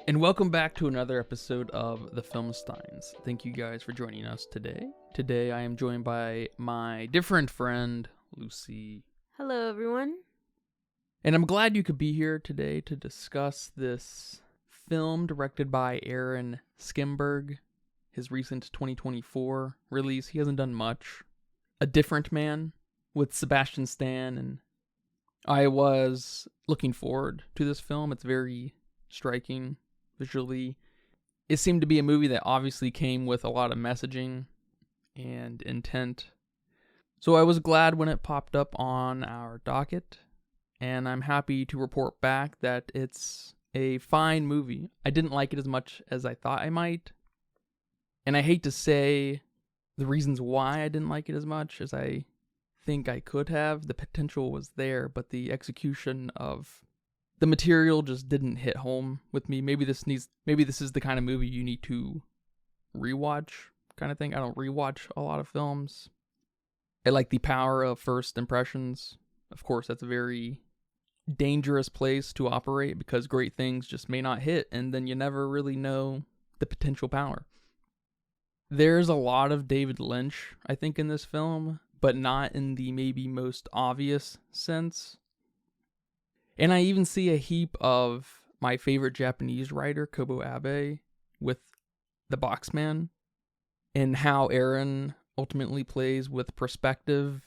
And welcome back to another episode of The Filmsteins. Thank you guys for joining us today. Today I am joined by my different friend, Lucy. Hello, everyone. And I'm glad you could be here today to discuss this film directed by Aaron Schimberg, his recent 2024 release. He hasn't done much. A Different Man with Sebastian Stan, and I was looking forward to this film. It's very striking visually. It seemed to be a movie that obviously came with a lot of messaging and intent. So I was glad when it popped up on our docket, and I'm happy to report back that it's a fine movie. I didn't like it as much as I thought I might, and I hate to say the reasons why I didn't like it as much as I think I could have. The potential was there, but the execution of the material just didn't hit home with me. Maybe this is the kind of movie you need to rewatch kind of thing. I don't rewatch a lot of films. I like the power of first impressions. Of course, that's a very dangerous place to operate because great things just may not hit, and then you never really know the potential power. There's a lot of David Lynch, I think, in this film, but not in the maybe most obvious sense. And I even see a heap of my favorite Japanese writer, Kobo Abe, with The Boxman, and how Aaron ultimately plays with perspective.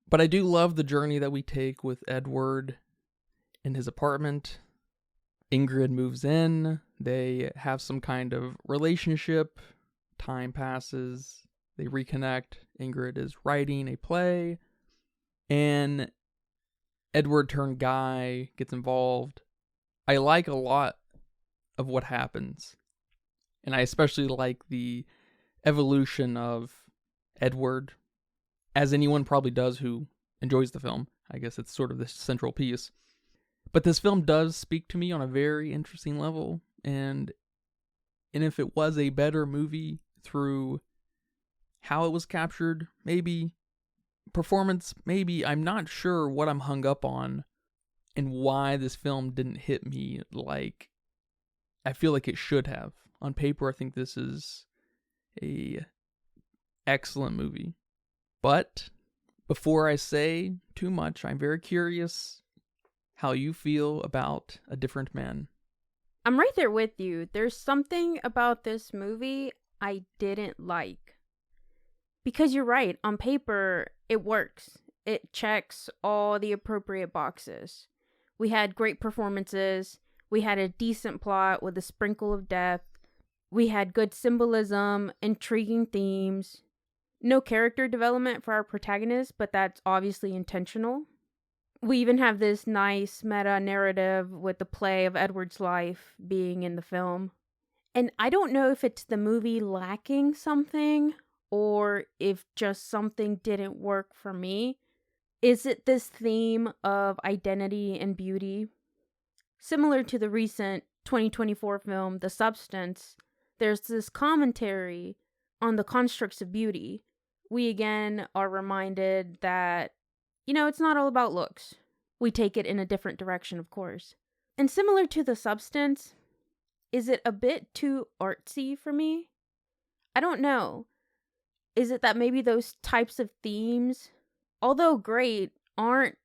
But I do love the journey that we take with Edward in his apartment. Ingrid moves in. They have some kind of relationship. Time passes. They reconnect. Ingrid is writing a play. And Edward turned guy gets involved. I like a lot of what happens. And I especially like the evolution of Edward, as anyone probably does who enjoys the film. I guess it's sort of the central piece. But this film does speak to me on a very interesting level. And if it was a better movie through how it was captured, maybe performance, maybe, I'm not sure what I'm hung up on and why this film didn't hit me like I feel like it should have. On paper, I think this is a excellent movie. But before I say too much, I'm very curious how you feel about A Different Man. I'm right there with you. There's something about this movie I didn't like. Because you're right, on paper, it works. It checks all the appropriate boxes. We had great performances. We had a decent plot with a sprinkle of depth. We had good symbolism, intriguing themes. No character development for our protagonist, but that's obviously intentional. We even have this nice meta-narrative with the play of Edward's life being in the film. And I don't know if it's the movie lacking something, or if just something didn't work for me. Is it this theme of identity and beauty? Similar to the recent 2024 film, The Substance, there's this commentary on the constructs of beauty. We again are reminded that, it's not all about looks. We take it in a different direction, of course. And similar to The Substance, is it a bit too artsy for me? I don't know. Is it that maybe those types of themes, although great, aren't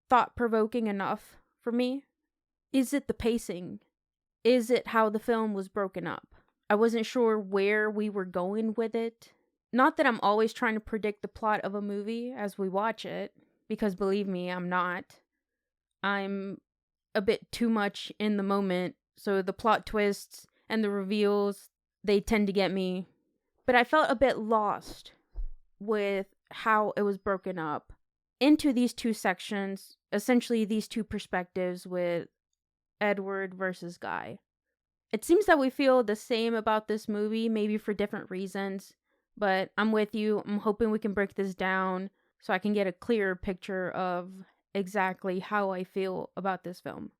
thought-provoking enough for me? Is it the pacing? Is it how the film was broken up? I wasn't sure where we were going with it. Not that I'm always trying to predict the plot of a movie as we watch it, because believe me, I'm not. I'm a bit too much in the moment, so the plot twists and the reveals, they tend to get me. But I felt a bit lost with how it was broken up into these two sections, essentially these two perspectives with Edward versus Guy. It seems that we feel the same about this movie, maybe for different reasons, but I'm with you. I'm hoping we can break this down so I can get a clearer picture of exactly how I feel about this film.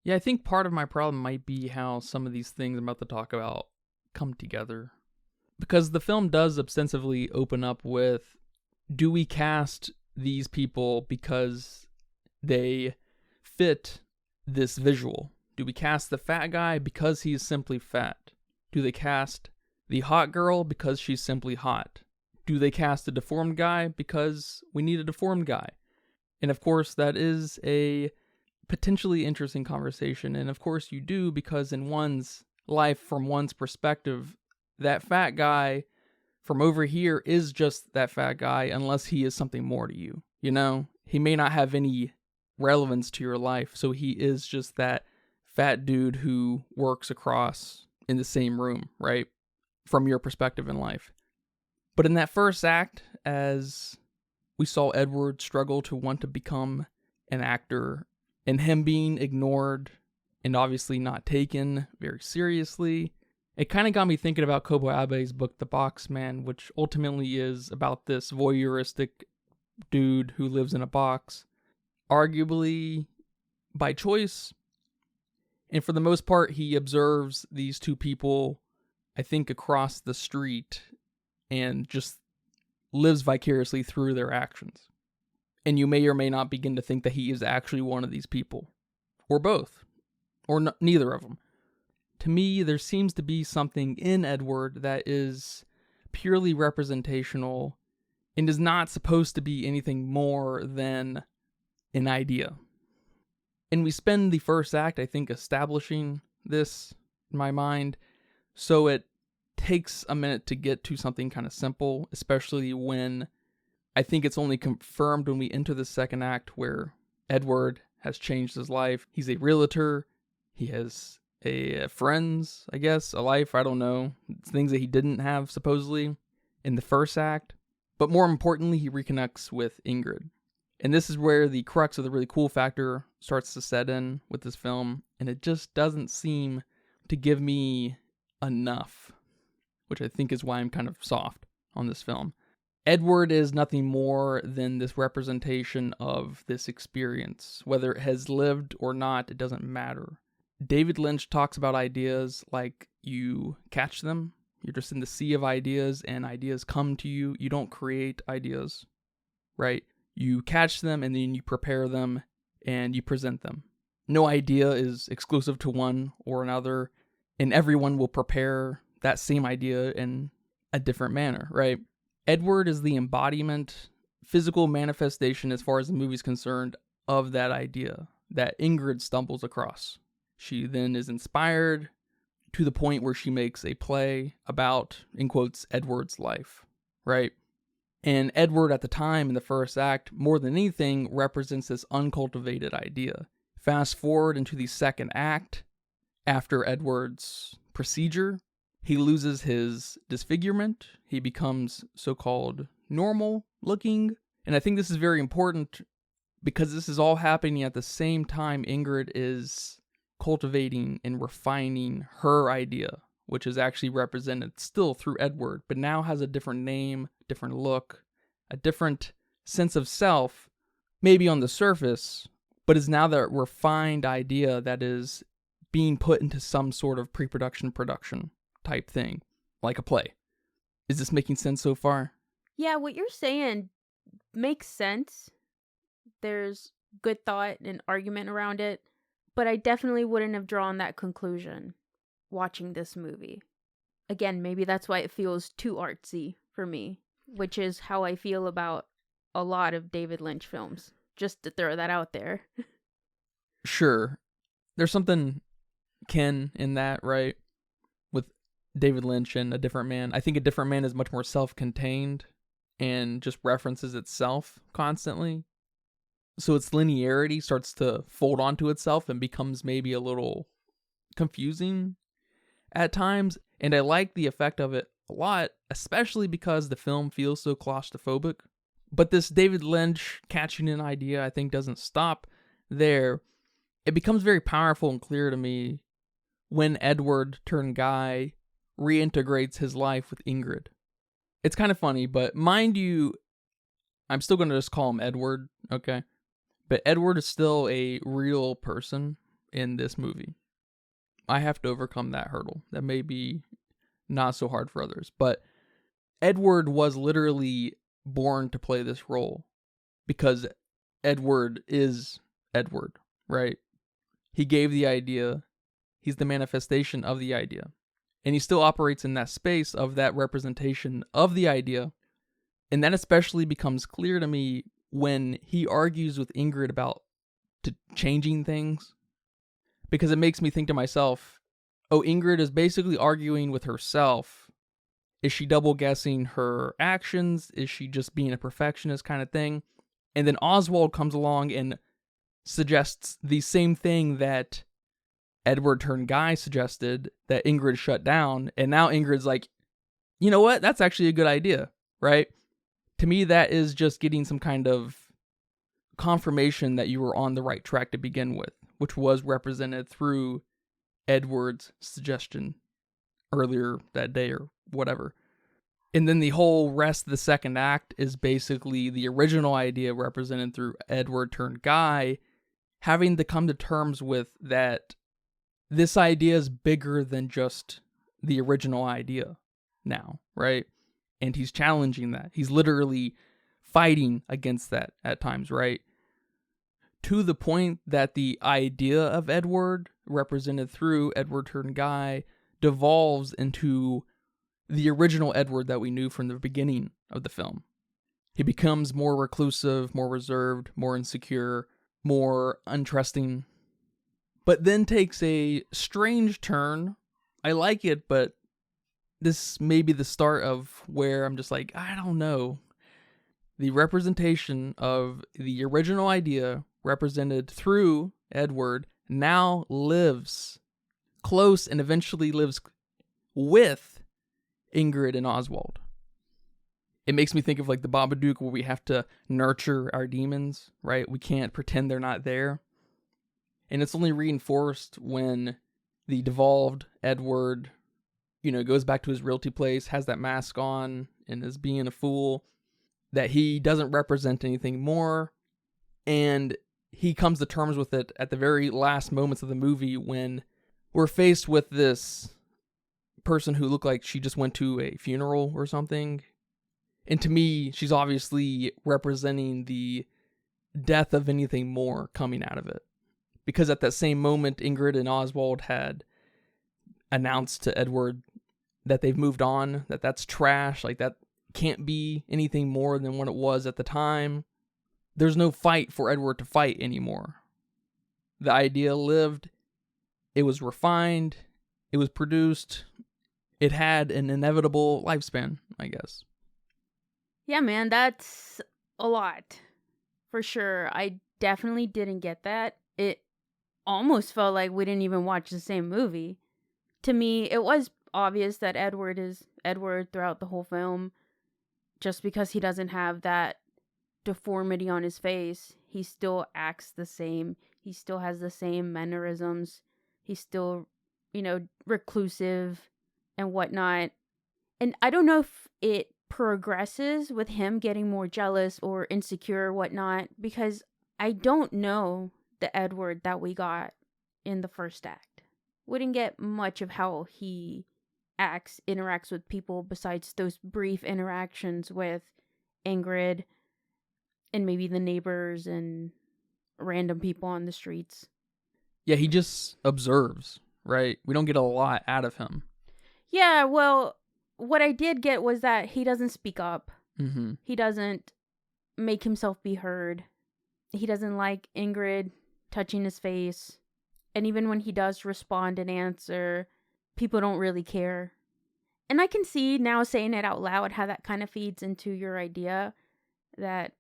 Yeah, I think part of my problem might be how some of these things I'm about to talk about come together. Because the film does ostensibly open up with, do we cast these people because they fit this visual? Do we cast the fat guy because he's simply fat? Do they cast the hot girl because she's simply hot? Do they cast a deformed guy because we need a deformed guy? And of course, that is a potentially interesting conversation. And of course you do, because in one's life, from one's perspective, that fat guy from over here is just that fat guy unless he is something more to you. You know, he may not have any relevance to your life, so he is just that fat dude who works across in the same room, right? From your perspective in life. But in that first act, as we saw Edward struggle to want to become an actor, and him being ignored and obviously not taken very seriously, it kind of got me thinking about Kobo Abe's book, The Box Man, which ultimately is about this voyeuristic dude who lives in a box, arguably by choice. And for the most part, he observes these two people, I think, across the street and just lives vicariously through their actions. And you may or may not begin to think that he is actually one of these people, or both, or neither of them. To me, there seems to be something in Edward that is purely representational and is not supposed to be anything more than an idea. And we spend the first act, I think, establishing this in my mind, so it takes a minute to get to something kind of simple, especially when I think it's only confirmed when we enter the second act, where Edward has changed his life. He's a realtor. He has friends, I guess, a life, I don't know. Things that he didn't have, supposedly, in the first act. But more importantly, he reconnects with Ingrid. And this is where the crux of the really cool factor starts to set in with this film. And it just doesn't seem to give me enough, which I think is why I'm kind of soft on this film. Edward is nothing more than this representation of this experience. Whether it has lived or not, it doesn't matter. David Lynch talks about ideas like you catch them. You're just in the sea of ideas and ideas come to you. You don't create ideas, right? You catch them and then you prepare them and you present them. No idea is exclusive to one or another, and everyone will prepare that same idea in a different manner, right? Edward is the embodiment, physical manifestation as far as the movie's concerned, of that idea that Ingrid stumbles across. She then is inspired to the point where she makes a play about, in quotes, Edward's life, right? And Edward at the time in the first act, more than anything, represents this uncultivated idea. Fast forward into the second act, after Edward's procedure, he loses his disfigurement. He becomes so-called normal looking. And I think this is very important because this is all happening at the same time Ingrid is cultivating and refining her idea, which is actually represented still through Edward, but now has a different name, different look, a different sense of self, maybe on the surface, but is now that refined idea that is being put into some sort of pre-production production type thing, like a play. Is this making sense so far? Yeah, what you're saying makes sense. There's good thought and argument around it, but I definitely wouldn't have drawn that conclusion watching this movie. Again, maybe that's why it feels too artsy for me, which is how I feel about a lot of David Lynch films, just to throw that out there. Sure. There's something kin in that, right? With David Lynch and A Different Man. I think A Different Man is much more self-contained and just references itself constantly. So its linearity starts to fold onto itself and becomes maybe a little confusing at times. And I like the effect of it a lot, especially because the film feels so claustrophobic. But this David Lynch catching an idea, I think, doesn't stop there. It becomes very powerful and clear to me when Edward turned guy reintegrates his life with Ingrid. It's kind of funny, but mind you, I'm still going to just call him Edward, okay? But Edward is still a real person in this movie. I have to overcome that hurdle. That may be not so hard for others. But Edward was literally born to play this role because Edward is Edward, right? He gave the idea. He's the manifestation of the idea. And he still operates in that space of that representation of the idea. And that especially becomes clear to me when he argues with Ingrid about changing things. Because it makes me think to myself, oh, Ingrid is basically arguing with herself. Is she double guessing her actions? Is she just being a perfectionist kind of thing? And then Oswald comes along and suggests the same thing that Edward turned Guy suggested, that Ingrid shut down. And now Ingrid's like, you know what? That's actually a good idea, right? To me, that is just getting some kind of confirmation that you were on the right track to begin with, which was represented through Edward's suggestion earlier that day or whatever. And then the whole rest of the second act is basically the original idea represented through Edward turned Guy having to come to terms with that this idea is bigger than just the original idea now, right? And he's challenging that. He's literally fighting against that at times, right? To the point that the idea of Edward, represented through Edward turned Guy, devolves into the original Edward that we knew from the beginning of the film. He becomes more reclusive, more reserved, more insecure, more untrusting, but then takes a strange turn. I like it, but this may be the start of where I'm just like, I don't know. The representation of the original idea represented through Edward now lives close and eventually lives with Ingrid and Oswald. It makes me think of like the Babadook, where we have to nurture our demons, right? We can't pretend they're not there. And it's only reinforced when the devolved Edward, goes back to his realty place, has that mask on, and is being a fool, that he doesn't represent anything more. And he comes to terms with it at the very last moments of the movie when we're faced with this person who looked like she just went to a funeral or something. And to me, she's obviously representing the death of anything more coming out of it. Because at that same moment, Ingrid and Oswald had announced to Edward that they've moved on, that that's trash, like that can't be anything more than what it was at the time. There's no fight for Edward to fight anymore. The idea lived, it was refined, it was produced, it had an inevitable lifespan, I guess. Yeah, man, that's a lot. For sure. I definitely didn't get that. It almost felt like we didn't even watch the same movie. To me, it was obvious that Edward is Edward throughout the whole film. Just because he doesn't have that deformity on his face, he still acts the same. He still has the same mannerisms. He's still, reclusive and whatnot. And I don't know if it progresses with him getting more jealous or insecure or whatnot, because I don't know the Edward that we got in the first act. We didn't get much of how he interacts with people besides those brief interactions with Ingrid and maybe the neighbors and random people on the streets. Yeah, he just observes, right? We don't get a lot out of him. Yeah, well, what I did get was that he doesn't speak up. Mm-hmm. He doesn't make himself be heard. He doesn't like Ingrid touching his face. And even when he does respond and answer, people don't really care. And I can see now, saying it out loud, how that kind of feeds into your idea that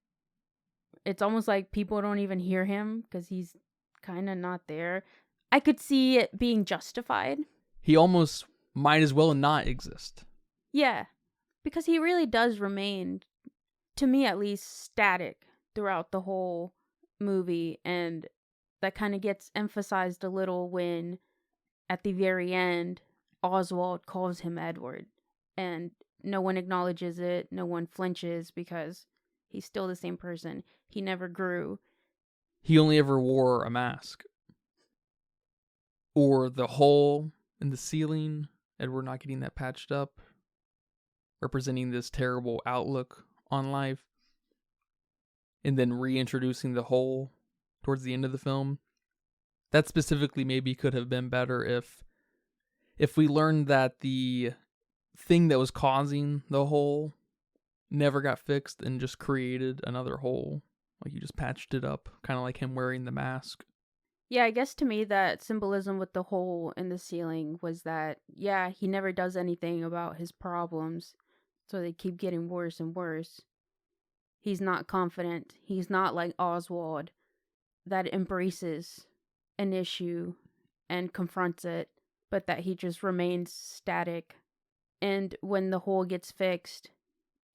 it's almost like people don't even hear him because he's kind of not there. I could see it being justified. He almost might as well not exist. Yeah, because he really does remain, to me at least, static throughout the whole movie. And that kind of gets emphasized a little when, at the very end, Oswald calls him Edward. And no one acknowledges it. No one flinches because he's still the same person. He never grew. He only ever wore a mask. Or the hole in the ceiling, Edward not getting that patched up, representing this terrible outlook on life. And then reintroducing the hole towards the end of the film. That specifically maybe could have been better if we learned that the thing that was causing the hole never got fixed and just created another hole. Like you just patched it up, kind of like him wearing the mask. Yeah, I guess to me that symbolism with the hole in the ceiling was that, yeah, he never does anything about his problems, so they keep getting worse and worse. He's not confident. He's not like Oswald that embraces an issue and confronts it, but that he just remains static. And when the hole gets fixed,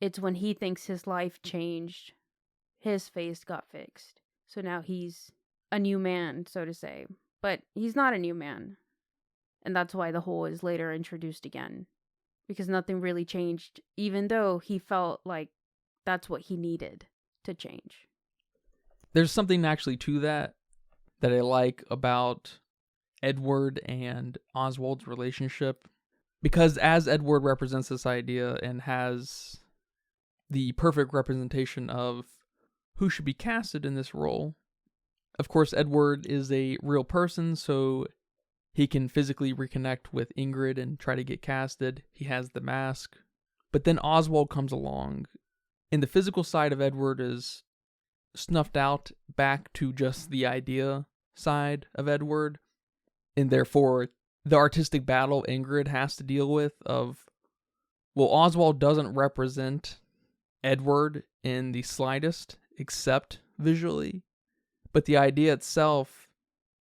it's when he thinks his life changed. His face got fixed. So now he's a new man, so to say. But he's not a new man. And that's why the hole is later introduced again. Because nothing really changed, even though he felt like that's what he needed to change. There's something actually to that I like about Edward and Oswald's relationship. Because as Edward represents this idea and has the perfect representation of who should be casted in this role, of course, Edward is a real person, so he can physically reconnect with Ingrid and try to get casted. He has the mask. But then Oswald comes along, and the physical side of Edward is snuffed out back to just the idea side of Edward. And therefore, the artistic battle Ingrid has to deal with of, well, Oswald doesn't represent Edward in the slightest, except visually. But the idea itself,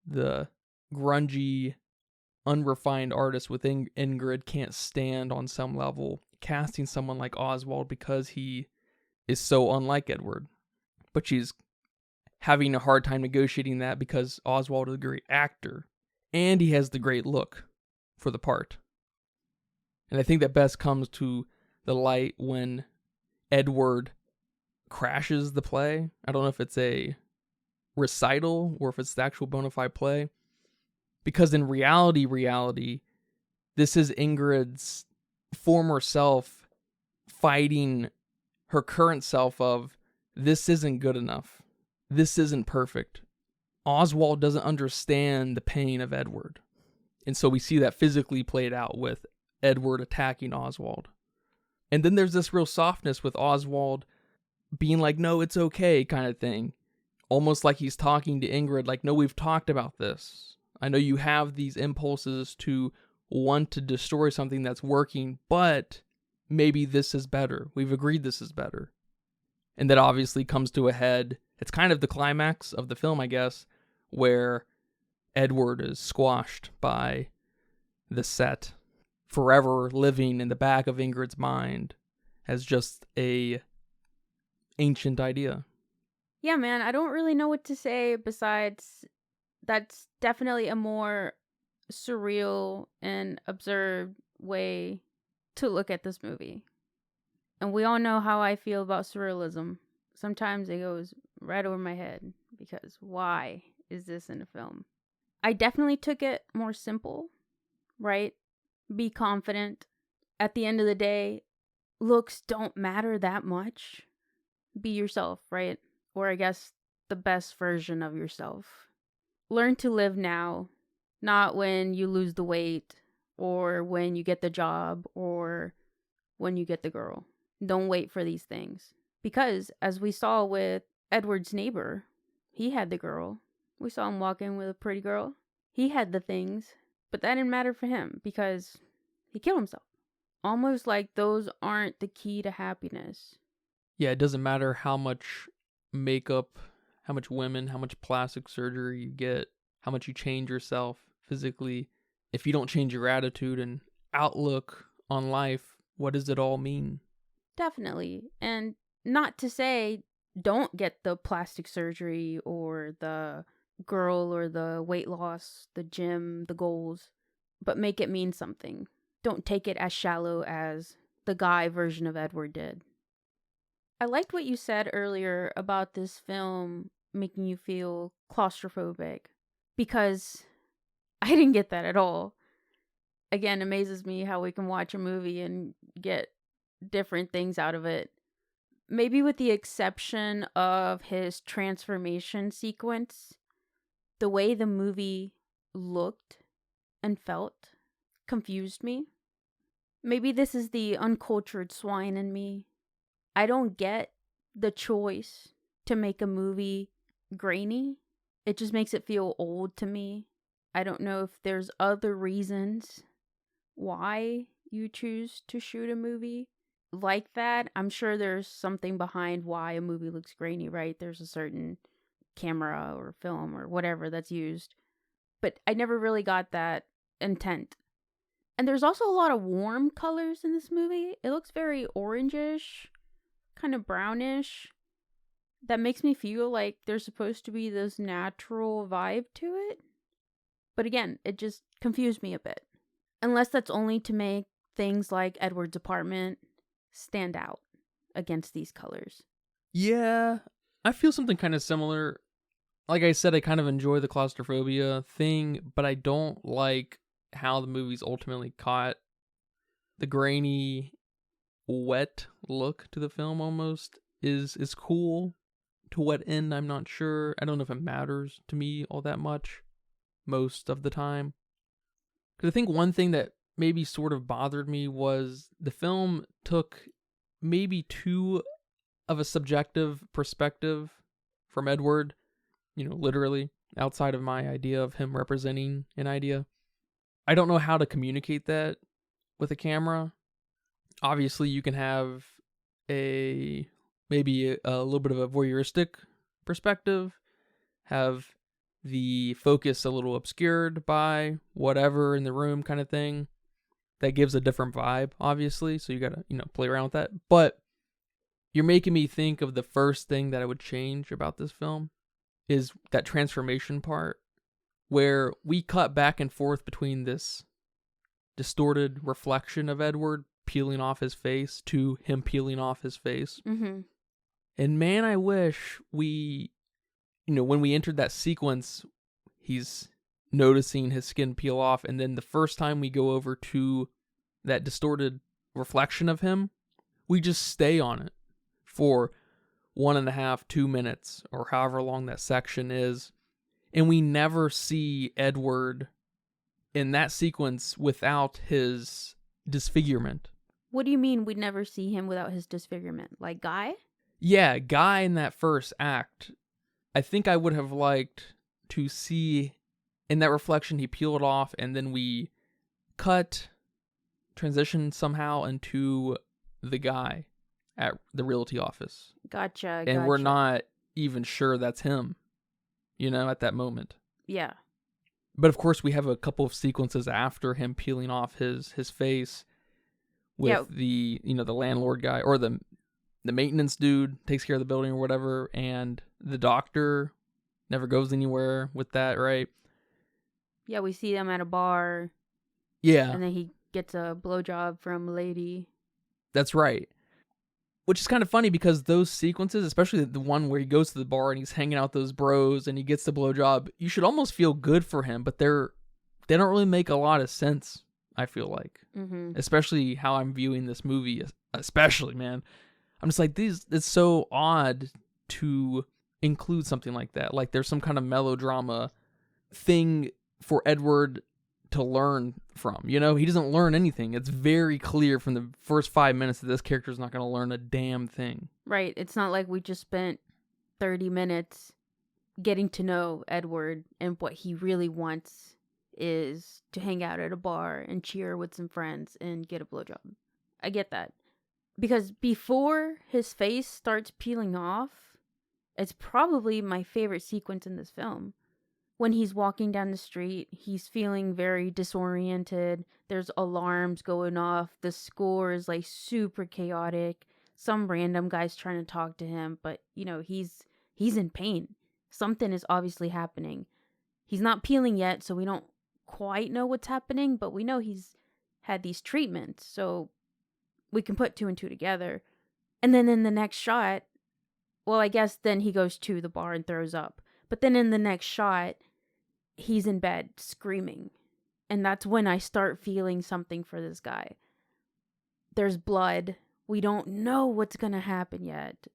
the grungy, unrefined artist within Ingrid can't stand on some level casting someone like Oswald because he is so unlike Edward. But she's having a hard time negotiating that because Oswald is a great actor and he has the great look for the part. And I think that best comes to the light when Edward crashes the play. I don't know if it's a recital or if it's the actual bona fide play. Because in reality, this is Ingrid's former self fighting her current self of, this isn't good enough. This isn't perfect. Oswald doesn't understand the pain of Edward. And so we see that physically played out with Edward attacking Oswald. And then there's this real softness with Oswald being like, no, it's okay kind of thing. Almost like he's talking to Ingrid like, no, we've talked about this. I know you have these impulses to want to destroy something that's working, but maybe this is better. We've agreed this is better. And that obviously comes to a head. It's kind of the climax of the film, I guess, where Edward is squashed by the set, forever living in the back of Ingrid's mind as just a ancient idea. Yeah, man, I don't really know what to say besides that's definitely a more surreal and observed way to look at this movie. And we all know how I feel about surrealism. Sometimes it goes right over my head because why is this in a film? I definitely took it more simple, right? Be confident. At the end of the day, looks don't matter that much. Be yourself, right? Or I guess the best version of yourself. Learn to live now, not when you lose the weight or when you get the job or when you get the girl. Don't wait for these things. Because as we saw with Edward's neighbor, he had the girl. We saw him walking with a pretty girl. He had the things, but that didn't matter for him because he killed himself. Almost like those aren't the key to happiness. Yeah, it doesn't matter how much makeup, how much women, how much plastic surgery you get, how much you change yourself physically. If you don't change your attitude and outlook on life, what does it all mean? Definitely. And not to say don't get the plastic surgery or the girl or the weight loss, the gym, the goals, but make it mean something. Don't take it as shallow as the guy version of Edward did. I liked what you said earlier about this film making you feel claustrophobic because I didn't get that at all. Again, amazes me how we can watch a movie and get different things out of it. Maybe with the exception of his transformation sequence, the way the movie looked and felt confused me. Maybe this is the uncultured swine in me. I don't get the choice to make a movie grainy. It just makes it feel old to me. I don't know if there's other reasons why you choose to shoot a movie like that. I'm sure there's something behind why a movie looks grainy, right? There's a certain camera or film or whatever that's used. But I never really got that intent. And there's also a lot of warm colors in this movie. It looks very orangish, kind of brownish. That makes me feel like there's supposed to be this natural vibe to it. But again, it just confused me a bit. Unless that's only to make things like Edward's apartment stand out against these colors. Yeah, I feel something kind of similar. Like I said, I kind of enjoy the claustrophobia thing, but I don't like how the movie's ultimately caught the grainy, wet look to the film almost is cool. To what end, I'm not sure. I don't know if it matters to me all that much most of the time. Because I think one thing that maybe sort of bothered me was the film took maybe too of a subjective perspective from Edward, literally, outside of my idea of him representing an idea. I don't know how to communicate that with a camera. Obviously, you can have maybe a little bit of a voyeuristic perspective, have the focus a little obscured by whatever in the room kind of thing. That gives a different vibe, obviously, so you gotta, play around with that. But you're making me think of the first thing that I would change about this film is that transformation part where we cut back and forth between this distorted reflection of Edward peeling off his face to him peeling off his face. Mm-hmm. And man, I wish we, when we entered that sequence, he's noticing his skin peel off. And then the first time we go over to that distorted reflection of him, we just stay on it for 1.5, 2 minutes, or however long that section is. And we never see Edward in that sequence without his disfigurement. What do you mean we'd never see him without his disfigurement? Like Guy? Yeah, Guy in that first act. I think I would have liked to see in that reflection he peeled off, and then we transition somehow into the guy at the realty office. Gotcha. And we're not even sure that's him, at that moment. Yeah. But of course, we have a couple of sequences after him peeling off his face with the landlord guy or the maintenance dude takes care of the building or whatever, and the doctor never goes anywhere with that, right? Yeah, we see them at a bar. Yeah. And then he gets a blowjob from a lady. That's right. Which is kind of funny because those sequences, especially the one where he goes to the bar and he's hanging out with those bros and he gets the blowjob, you should almost feel good for him, but they don't really make a lot of sense, I feel like. Mm-hmm. Especially how I'm viewing this movie, especially, man. I'm just like, it's so odd to include something like that. Like there's some kind of melodrama thing for Edward to learn from. He doesn't learn anything. It's very clear from the first 5 minutes that this character is not going to learn a damn thing. Right. It's not like we just spent 30 minutes getting to know Edward, and what he really wants is to hang out at a bar and cheer with some friends and get a blowjob. I get that. Because before his face starts peeling off, it's probably my favorite sequence in this film. When he's walking down the street, he's feeling very disoriented. There's alarms going off. The score is like super chaotic. Some random guy's trying to talk to him, but he's in pain. Something is obviously happening. He's not peeling yet, so we don't quite know what's happening, but we know he's had these treatments, so we can put 2 and 2 together. And then in the next shot, well, I guess then he goes to the bar and throws up. But then in the next shot, he's in bed screaming. And that's when I start feeling something for this guy. There's blood. We don't know what's going to happen yet.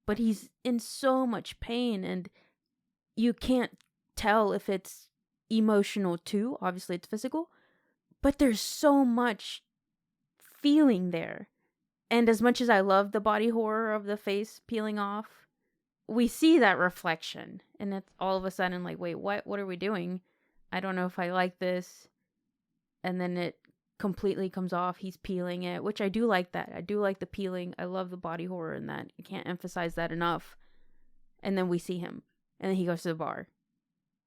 But he's in so much pain, and you can't tell if it's emotional too. Obviously, it's physical. But there's so much feeling there. And as much as I love the body horror of the face peeling off, we see that reflection. And it's all of a sudden like, wait, what? What are we doing? I don't know if I like this. And then it completely comes off. He's peeling it, which I do like that. I do like the peeling. I love the body horror in that. I can't emphasize that enough. And then we see him. And then he goes to the bar.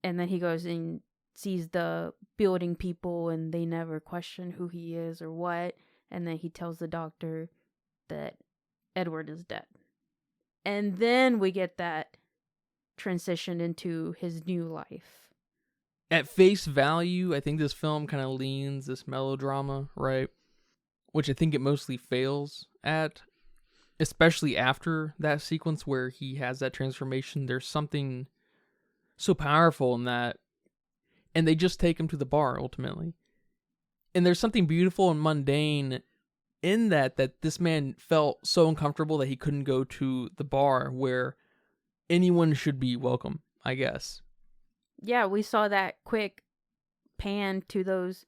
And then he goes and sees the building people, and they never question who he is or what. And then he tells the doctor that Edward is dead. And then we get that transition into his new life. At face value, I think this film kind of leans this melodrama, right? Which I think it mostly fails at, especially after that sequence where he has that transformation. There's something so powerful in that. And they just take him to the bar, ultimately. And there's something beautiful and mundane in that this man felt so uncomfortable that he couldn't go to the bar where anyone should be welcome, I guess. Yeah, we saw that quick pan to those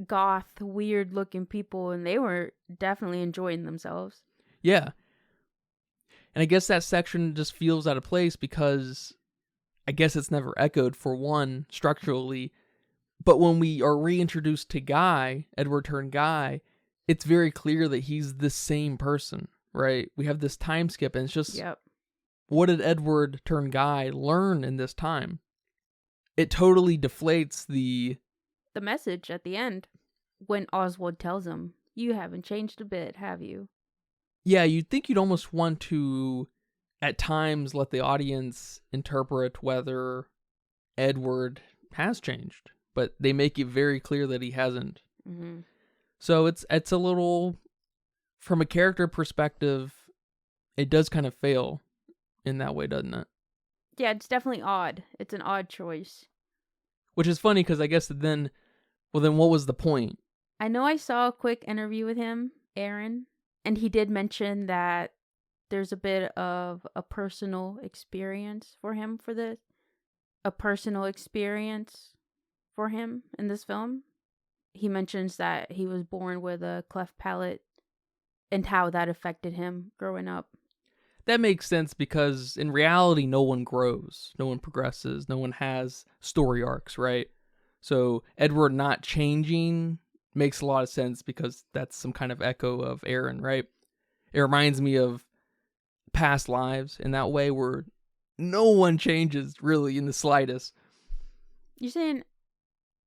goth, weird-looking people, and they were definitely enjoying themselves. Yeah. And I guess that section just feels out of place because I guess it's never echoed, for one, structurally. But when we are reintroduced to Guy, Edward turned Guy, it's very clear that he's the same person, right? We have this time skip, and it's just, What did Edward turned Guy learn in this time? It totally deflates the message at the end when Oswald tells him, "You haven't changed a bit, have you?" Yeah, you'd think you'd almost want to, at times, let the audience interpret whether Edward has changed, but they make it very clear that he hasn't. Mm-hmm. So it's a little, from a character perspective, it does kind of fail in that way, doesn't it? Yeah, it's definitely odd. It's an odd choice. Which is funny because I guess then what was the point? I know I saw a quick interview with him, Aaron, and he did mention that there's a bit of a personal experience for him for this. A personal experience for him in this film. He mentions that he was born with a cleft palate and how that affected him growing up. That makes sense because in reality, no one grows, no one progresses, no one has story arcs, right? So Edward not changing makes a lot of sense because that's some kind of echo of Aaron, right? It reminds me of past lives in that way where no one changes really in the slightest. You're saying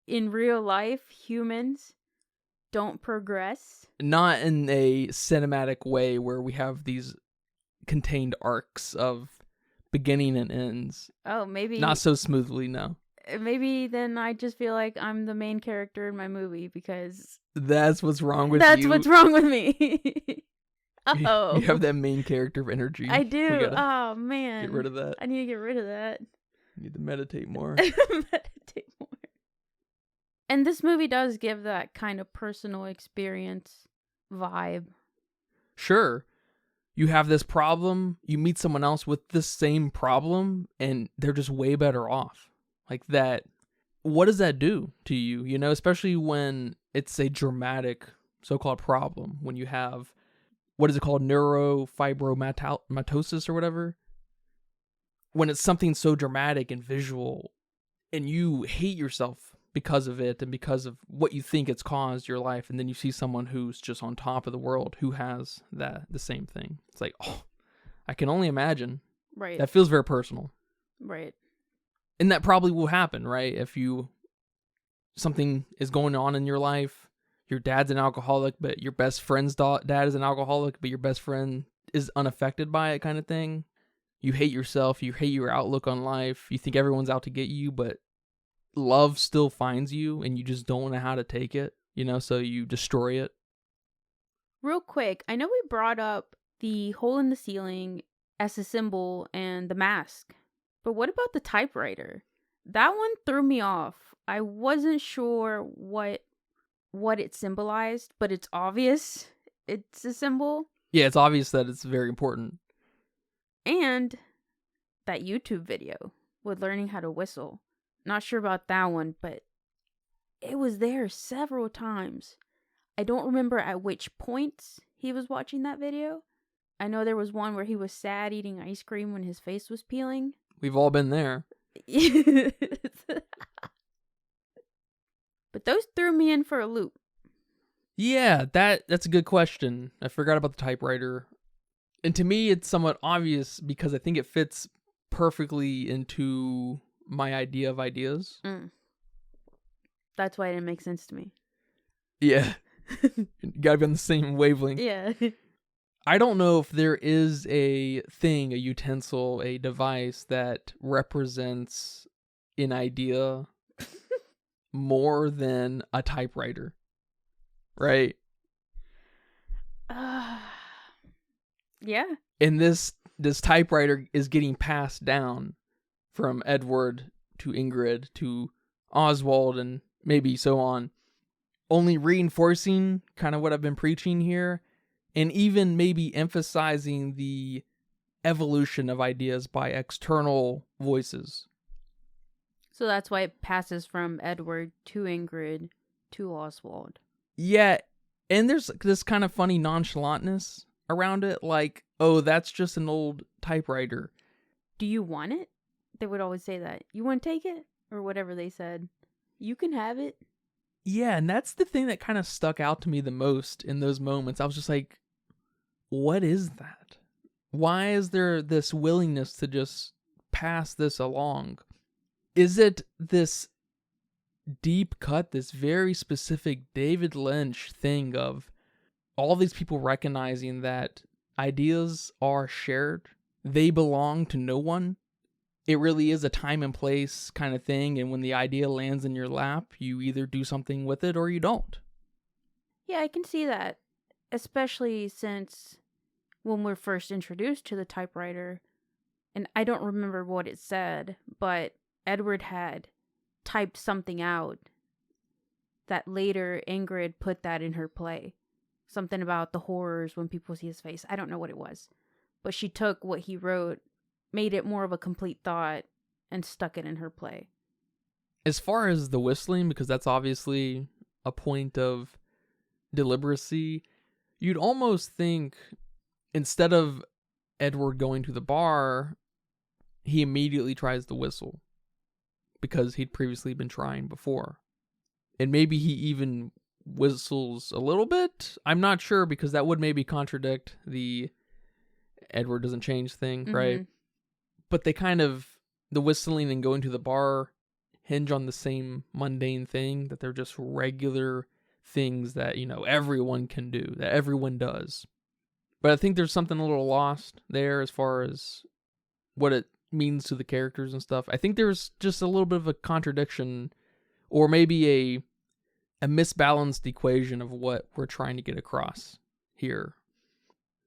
in real life, humans don't progress? Not in a cinematic way where we have these contained arcs of beginning and ends. Oh, maybe not so smoothly, no. Maybe then I just feel like I'm the main character in my movie because that's what's wrong with you. That's what's wrong with me. You have that main character energy. I do. Oh man, get rid of that. I need to get rid of that. You need to meditate more. Meditate more. And this movie does give that kind of personal experience vibe. Sure. You have this problem, you meet someone else with this same problem, and they're just way better off. Like that, what does that do to you? You know, especially when it's a dramatic so-called problem, when you have, what is it called, neurofibromatosis or whatever? When it's something so dramatic and visual, and you hate yourself because of it and because of what you think it's caused your life, and then you see someone who's just on top of the world who has the same thing. It's like, oh, I can only imagine. Right. That feels very personal. Right. And that probably will happen, right? If something is going on in your life, your dad's an alcoholic, but your best friend's dad is an alcoholic, but your best friend is unaffected by it, kind of thing. You hate yourself, you hate your outlook on life, you think everyone's out to get you, but love still finds you and you just don't know how to take it, you know, so you destroy it. Real quick, I know we brought up the hole in the ceiling as a symbol and the mask, but what about the typewriter? That one threw me off. I wasn't sure what it symbolized, but it's obvious it's a symbol. Yeah, it's obvious that it's very important. And that YouTube video. with learning how to whistle. Not sure about that one, but it was there several times. I don't remember at which points he was watching that video. I know there was one where he was sad eating ice cream when his face was peeling. We've all been there. But those threw me in for a loop. Yeah, that's a good question. I forgot about the typewriter. And to me, it's somewhat obvious because I think it fits perfectly into my idea of ideas. That's why it didn't make sense to me. Yeah. You gotta be on the same wavelength. Yeah. I don't know if there is a thing, a utensil, a device that represents an idea more than a typewriter. Right? Yeah. And this typewriter is getting passed down from Edward to Ingrid to Oswald and maybe so on. Only reinforcing kind of what I've been preaching here, and even maybe emphasizing the evolution of ideas by external voices. So that's why it passes from Edward to Ingrid to Oswald. Yeah, and there's this kind of funny nonchalantness around it, like, oh, that's just an old typewriter. Do you want it? They would always say that. You want to take it? Or whatever they said. You can have it. Yeah, and that's the thing that kind of stuck out to me the most in those moments. I was just like, what is that? Why is there this willingness to just pass this along? Is it this deep cut, this very specific David Lynch thing of all these people recognizing that ideas are shared? They belong to no one. It really is a time and place kind of thing, and when the idea lands in your lap, you either do something with it or you don't. Yeah, I can see that. Especially since when we're first introduced to the typewriter, and I don't remember what it said, but Edward had typed something out that later Ingrid put that in her play. Something about the horrors when people see his face. I don't know what it was. But she took what he wrote, made it more of a complete thought, and stuck it in her play. As far as the whistling, because that's obviously a point of deliberacy, you'd almost think instead of Edward going to the bar, he immediately tries to whistle because he'd previously been trying before. And maybe he even whistles a little bit. I'm not sure, because that would maybe contradict the Edward doesn't change thing, right? But they kind of, the whistling and going to the bar hinge on the same mundane thing, that they're just regular things that, you know, everyone can do, that everyone does. But I think there's something a little lost there as far as what it means to the characters and stuff. I think there's just a little bit of a contradiction, or maybe a misbalanced equation of what we're trying to get across here.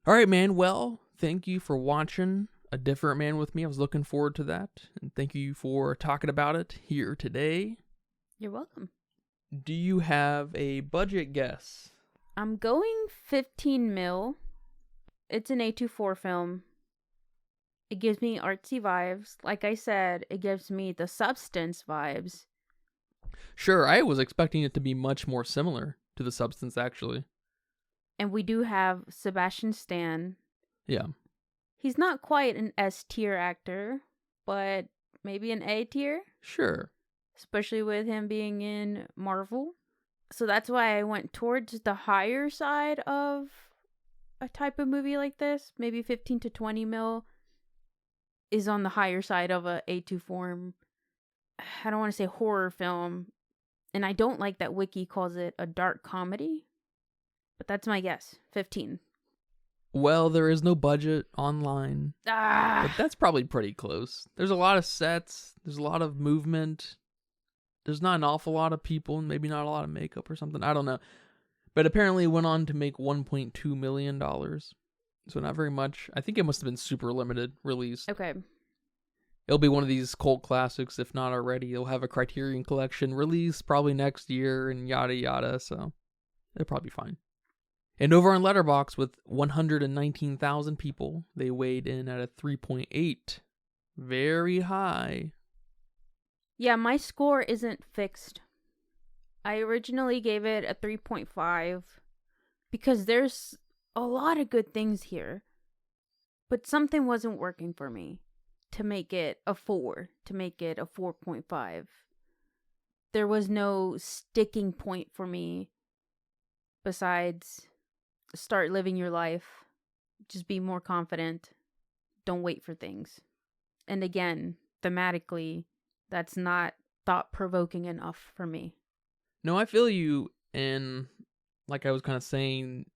All right, man. Well, thank you for watching A Different Man with me. I was looking forward to that. And thank you for talking about it here today. You're welcome. Do you have a budget guess? I'm going 15 mil. It's an A24 film. It gives me artsy vibes. Like I said, it gives me the Substance vibes. Sure, I was expecting it to be much more similar to The Substance, actually. And we do have Sebastian Stan. Yeah. He's not quite an S-tier actor, but maybe an A-tier. Sure. Especially with him being in Marvel. So that's why I went towards the higher side of a type of movie like this. Maybe 15 to 20 mil is on the higher side of a A2 form. I don't want to say horror film. And I don't like that Wiki calls it a dark comedy. But that's my guess. 15. Well, there is no budget online. But that's probably pretty close. There's a lot of sets. There's a lot of movement. There's not an awful lot of people, and maybe not a lot of makeup or something. I don't know. But apparently it went on to make $1.2 million. So not very much. I think it must have been super limited release. Okay. It'll be one of these cult classics, if not already. It'll have a Criterion Collection release probably next year and yada yada. So it'll probably be fine. And over on Letterboxd, with 119,000 people, they weighed in at a 3.8. Very high Yeah, my score isn't fixed. I originally gave it a 3.5 because there's a lot of good things here, but something wasn't working for me to make it a 4, to make it a 4.5. There was no sticking point for me besides start living your life, just be more confident, don't wait for things. And again, thematically, that's not thought-provoking enough for me. No, I feel you, and like I was kind of saying,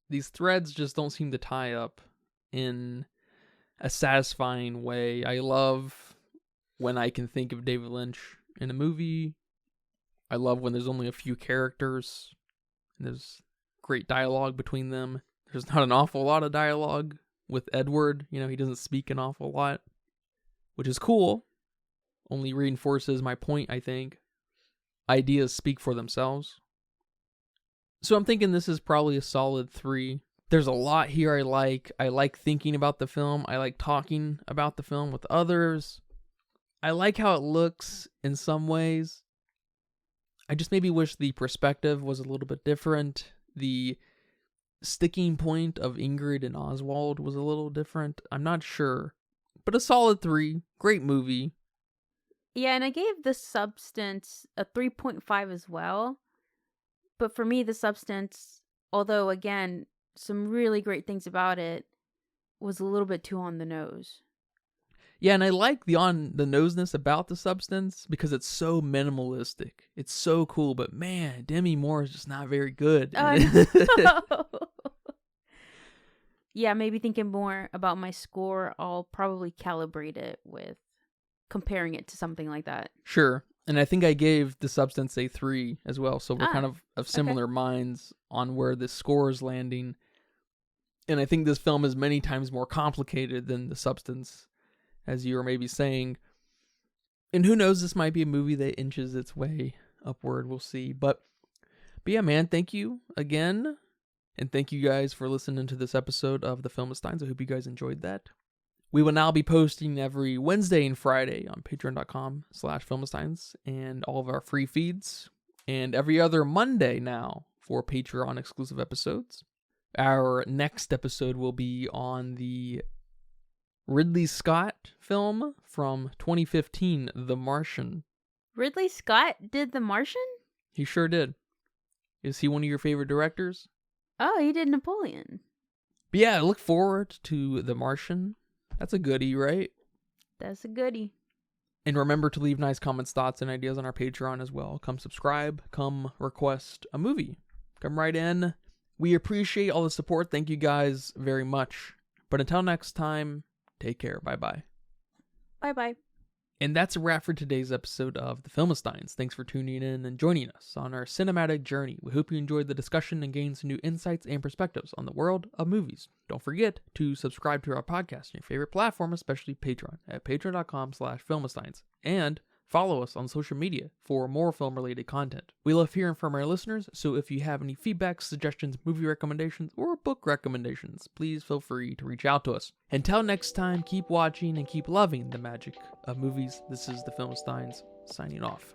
these threads just don't seem to tie up in a satisfying way. I love when I can think of David Lynch in a movie. I love when there's only a few characters and there's great dialogue between them. There's not an awful lot of dialogue with Edward. You know, he doesn't speak an awful lot, which is cool. Only reinforces my point, I think. Ideas speak for themselves. So I'm thinking this is probably a solid 3. There's a lot here I like. I like thinking about the film. I like talking about the film with others. I like how it looks in some ways. I just maybe wish the perspective was a little bit different. The sticking point of Ingrid and Oswald was a little different. I'm not sure. But a solid 3. Great movie. Yeah, and I gave The Substance a 3.5 as well. But for me, The Substance, although again, some really great things about it, was a little bit too on the nose. Yeah, and I like the on-the-noseness about The Substance because it's so minimalistic. It's so cool, but man, Demi Moore is just not very good. Yeah, maybe thinking more about my score, I'll probably calibrate it with comparing it to something like that. Sure. And I think I gave The Substance a 3 as well, so we're kind of similar minds on where this score is landing. And I think this film is many times more complicated than The Substance, as you were maybe saying. And who knows, this might be a movie that inches its way upward. We'll see. But yeah, man, thank you again. And thank you guys for listening to this episode of The Filmistines. I hope you guys enjoyed that. We will now be posting every Wednesday and Friday on patreon.com/filmistines and all of our free feeds. And every other Monday now for Patreon exclusive episodes. Our next episode will be on the Ridley Scott film from 2015, The Martian. Ridley Scott did The Martian? He sure did. Is he one of your favorite directors? Oh, he did Napoleon. But yeah, look forward to The Martian. That's a goodie, right? That's a goodie. And remember to leave nice comments, thoughts, and ideas on our Patreon as well. Come subscribe. Come request a movie. Come right in. We appreciate all the support. Thank you guys very much. But until next time, take care. Bye-bye. Bye-bye. And that's a wrap for today's episode of The Filmistines. Thanks for tuning in and joining us on our cinematic journey. We hope you enjoyed the discussion and gained some new insights and perspectives on the world of movies. Don't forget to subscribe to our podcast on your favorite platform, especially Patreon, at patreon.com/filmistines. And follow us on social media for more film-related content. We love hearing from our listeners, so if you have any feedback, suggestions, movie recommendations, or book recommendations, please feel free to reach out to us. Until next time, keep watching and keep loving the magic of movies. This is The Filmistines, signing off.